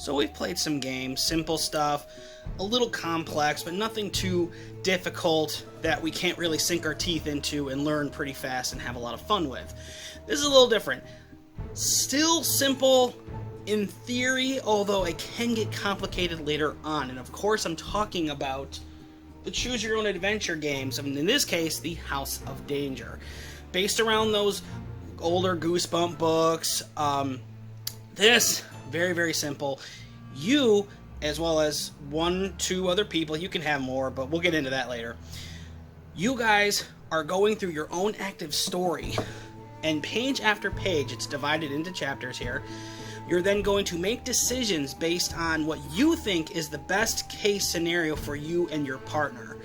So we've played some games, simple stuff, a little complex, but nothing too difficult that we can't really sink our teeth into and learn pretty fast and have a lot of fun with. This is a little different. Still simple in theory, although it can get complicated later on. And of course I'm talking about the Choose Your Own Adventure games, and in this case, the House of Danger. Based around those older Goosebump books, this, very, very simple. You, as well as 1-2 other people, you can have more, but we'll get into that later. You guys are going through your own active story, and page after page, it's divided into chapters here. You're then going to make decisions based on what you think is the best case scenario for you and your partner.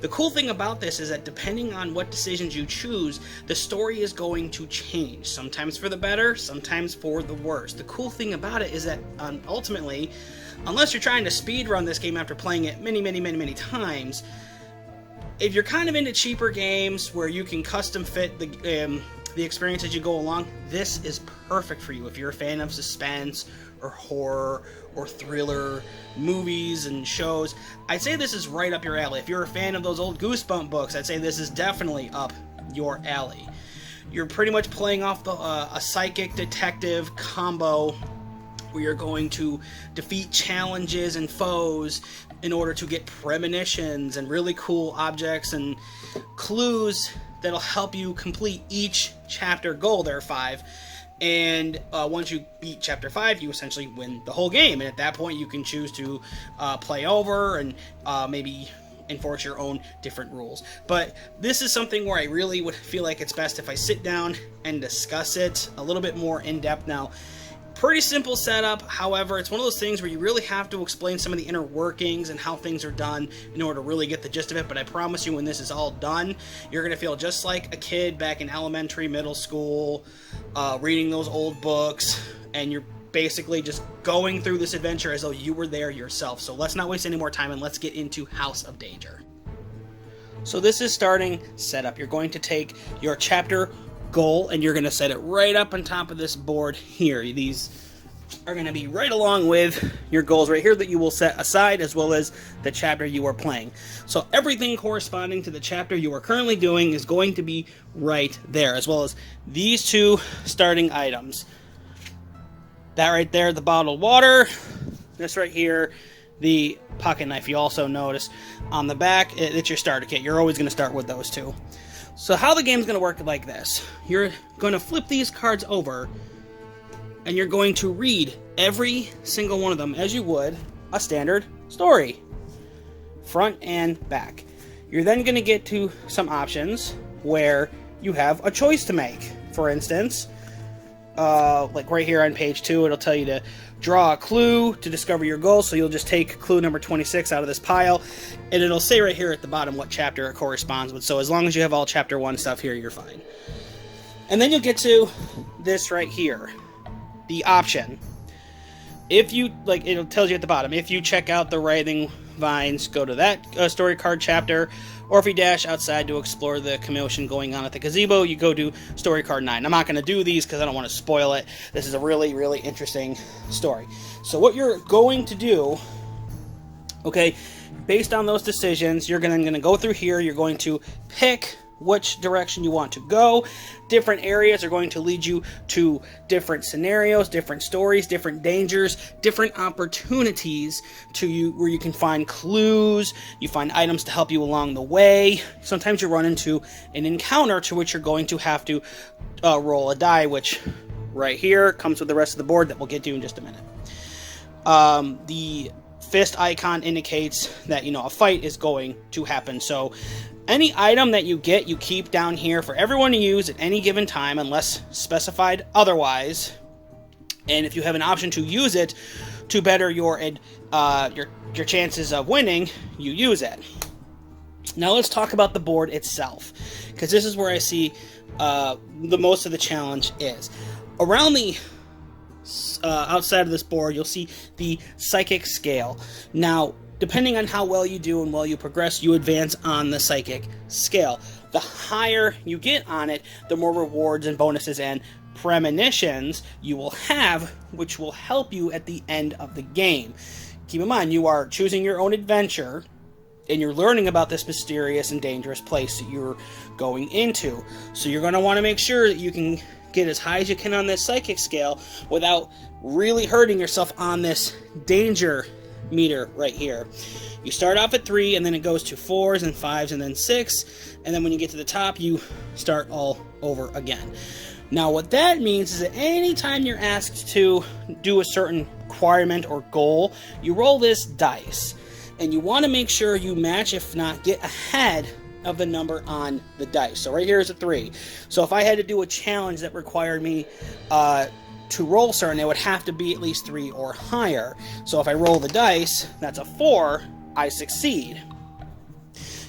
The cool thing about this is that depending on what decisions you choose, the story is going to change. Sometimes for the better, sometimes for the worse. The cool thing about it is that ultimately, unless you're trying to speedrun this game after playing it many times, if you're kind of into cheaper games where you can custom fit the experience as you go along, this is perfect for you. If you're a fan of suspense or horror or thriller movies and shows, I'd say this is right up your alley. If you're a fan of those old Goosebump books, I'd say this is definitely up your alley. You're pretty much playing off a psychic detective combo where you're going to defeat challenges and foes in order to get premonitions and really cool objects and clues that'll help you complete each chapter goal. There are 5. And once you beat chapter 5, you essentially win the whole game. And at that point, you can choose to play over and maybe enforce your own different rules. But this is something where I really would feel like it's best if I sit down and discuss it a little bit more in depth. Now, pretty simple setup. However, it's one of those things where you really have to explain some of the inner workings and how things are done in order to really get the gist of it. But I promise you, when this is all done, you're going to feel just like a kid back in elementary, middle school, reading those old books, and you're basically just going through this adventure as though you were there yourself. So let's not waste any more time and let's get into House of Danger. So this is starting setup. You're going to take your chapter goal and you're going to set it right up on top of this board here. These are going to be right along with your goals right here that you will set aside, as well as the chapter you are playing. So everything corresponding to the chapter you are currently doing is going to be right there, as well as these 2 starting items. That right there, the bottled water. This right here, the pocket knife. You also notice on the back, it's your starter kit. You're always going to start with those 2. So how the game's going to work like this. You're going to flip these cards over, and you're going to read every single one of them as you would a standard story, front and back. You're then going to get to some options where you have a choice to make. For instance, like right here on page 2, it'll tell you to draw a clue to discover your goal. So you'll just take clue number 26 out of this pile, and it'll say right here at the bottom what chapter it corresponds with. So as long as you have all chapter 1 stuff here, you're fine. And then you'll get to this right here, the option. If you, like, it tells you at the bottom, if you check out the writhing vines, go to that story card chapter, or if you dash outside to explore the commotion going on at the gazebo, you go to story card 9. I'm not going to do these because I don't want to spoil it. This is a really, really interesting story. So what you're going to do, okay, based on those decisions, you're going to go through here. You're going to pick which direction you want to go. Different areas are going to lead you to different scenarios, different stories, different dangers, different opportunities to you where you can find clues, you find items to help you along the way. Sometimes you run into an encounter to which you're going to have to roll a die, which right here comes with the rest of the board that we'll get to in just a minute. The fist icon indicates that, a fight is going to happen. So any item that you get, you keep down here for everyone to use at any given time unless specified otherwise. And if you have an option to use it to better your chances of winning, you use it. Now let's talk about the board itself, because this is where I see the most of the challenge is. Around the outside of this board, you'll see the psychic scale. Now, depending on how well you do and well you progress, you advance on the psychic scale. The higher you get on it, the more rewards and bonuses and premonitions you will have, which will help you at the end of the game. Keep in mind, you are choosing your own adventure, and you're learning about this mysterious and dangerous place that you're going into. So you're going to want to make sure that you can get as high as you can on this psychic scale without really hurting yourself on this danger meter right here. You start off at 3, and then it goes to 4s and 5s and then 6, and then when you get to the top, you start all over again. Now, what that means is that anytime you're asked to do a certain requirement or goal, you roll this dice, and you want to make sure you match, if not get ahead of the number on the dice. So right here is a 3. So if I had to do a challenge that required me to roll certain, it would have to be at least 3 or higher. So if I roll the dice, that's a 4, I succeed.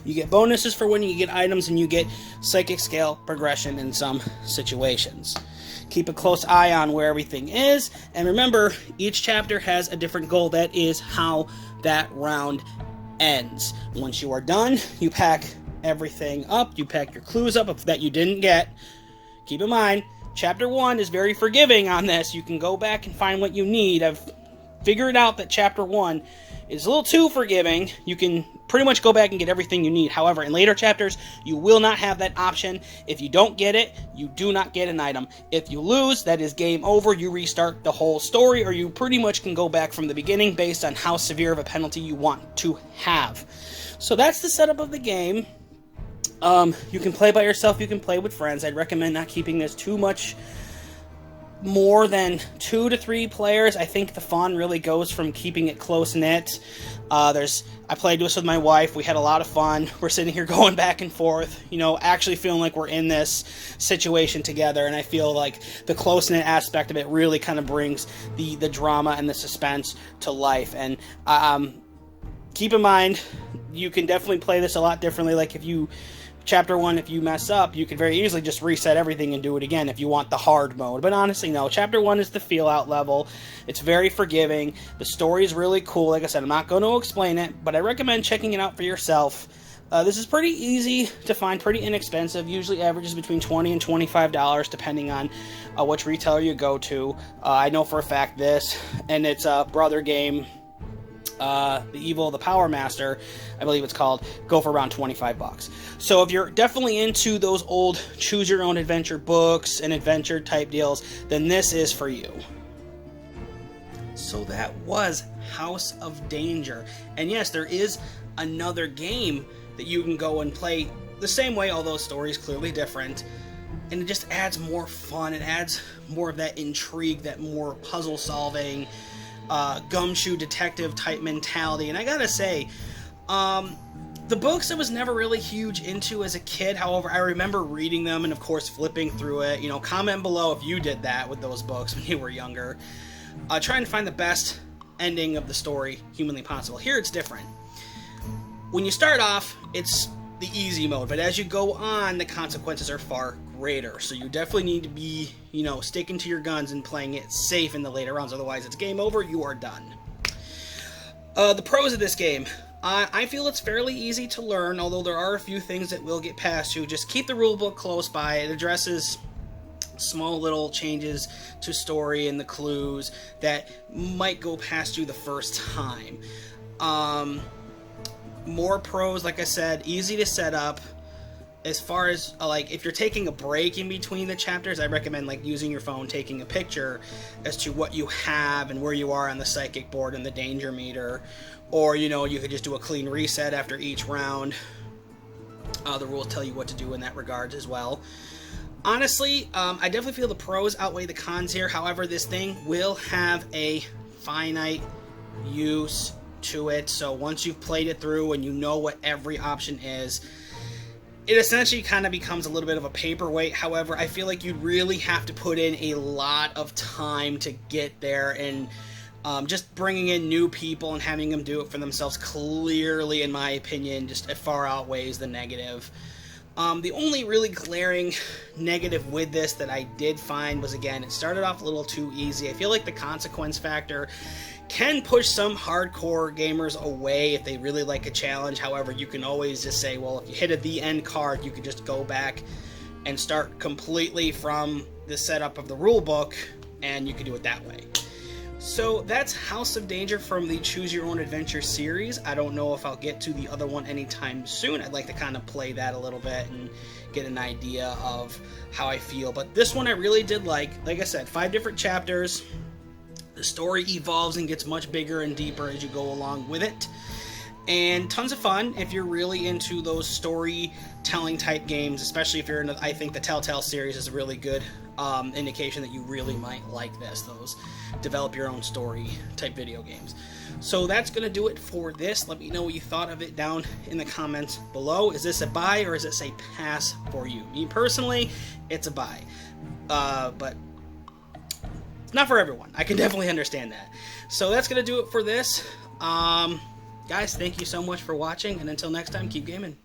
You get bonuses for when you get items, and you get psychic scale progression in some situations. Keep a close eye on where everything is, and remember, each chapter has a different goal. That is how that round ends. Once you are done, you pack everything up, you pack your clues up that you didn't get. Keep in mind, Chapter 1 is very forgiving on this. You can go back and find what you need. I've figured out that Chapter 1 is a little too forgiving. You can pretty much go back and get everything you need. However, in later chapters, you will not have that option. If you don't get it, you do not get an item. If you lose, that is game over. You restart the whole story, or you pretty much can go back from the beginning based on how severe of a penalty you want to have. So that's the setup of the game. You can play by yourself, you can play with friends. I'd recommend not keeping this too much more than 2 to 3 players. I think the fun really goes from keeping it close-knit. I played this with my wife. We had a lot of fun. We're sitting here going back and forth, actually feeling like we're in this situation together, and I feel like the close-knit aspect of it really kind of brings the drama and the suspense to life. And keep in mind, you can definitely play this a lot differently. Like Chapter 1, if you mess up, you can very easily just reset everything and do it again if you want the hard mode. But honestly, no. Chapter 1 is the feel-out level. It's very forgiving. The story is really cool. Like I said, I'm not going to explain it, but I recommend checking it out for yourself. This is pretty easy to find, pretty inexpensive. Usually averages between $20 and $25, depending on which retailer you go to. I know for a fact this, and it's a brother game. The Power Master, I believe it's called, go for around $25. So if you're definitely into those old choose your own adventure books and adventure type deals, then this is for you. So that was House of Danger. And yes, there is another game that you can go and play the same way, although the story is clearly different. And it just adds more fun. It adds more of that intrigue, that more puzzle solving, gumshoe detective type mentality. And I gotta say, the books I was never really huge into as a kid. However, I remember reading them and of course flipping through it. Comment below if you did that with those books when you were younger. Trying to find the best ending of the story humanly possible. Here it's different. When you start off, it's the easy mode, but as you go on, the consequences are far greater. So you definitely need to be, sticking to your guns and playing it safe in the later rounds. Otherwise, it's game over. You are done. The pros of this game. I feel it's fairly easy to learn, although there are a few things that will get past you. Just keep the rulebook close by. It addresses small little changes to story and the clues that might go past you the first time. More pros, like I said, easy to set up. As far as if you're taking a break in between the chapters, I recommend using your phone, taking a picture as to what you have and where you are on the psychic board and the danger meter. Or you could just do a clean reset after each round. The rules tell you what to do in that regard as well. Honestly, I definitely feel the pros outweigh the cons here. However, this thing will have a finite use to it. So once you've played it through and you know what every option is, it essentially kind of becomes a little bit of a paperweight. However, I feel like you'd really have to put in a lot of time to get there, and just bringing in new people and having them do it for themselves clearly, in my opinion, just far outweighs the negative. The only really glaring negative with this that I did find was, again, it started off a little too easy. I feel like the consequence factor can push some hardcore gamers away if they really like a challenge. However, you can always just say, well, if you hit a the end card, you can just go back and start completely from the setup of the rule book, and you can do it that way. So that's House of Danger from the Choose Your Own Adventure series. I don't know if I'll get to the other one anytime soon. I'd like to kind of play that a little bit and get an idea of how I feel. But this one I really did like. Like I said, 5 different chapters. The story evolves and gets much bigger and deeper as you go along with it. And tons of fun if you're really into those storytelling type games, especially if you're in, I think the Telltale series is a really good indication that you really might like this, those develop your own story type video games. So that's going to do it for this. Let me know what you thought of it down in the comments below. Is this a buy or is this a pass for you? Me personally, it's a buy. But not for everyone. I can definitely understand that. So that's going to do it for this. Guys, thank you so much for watching, and until next time, keep gaming.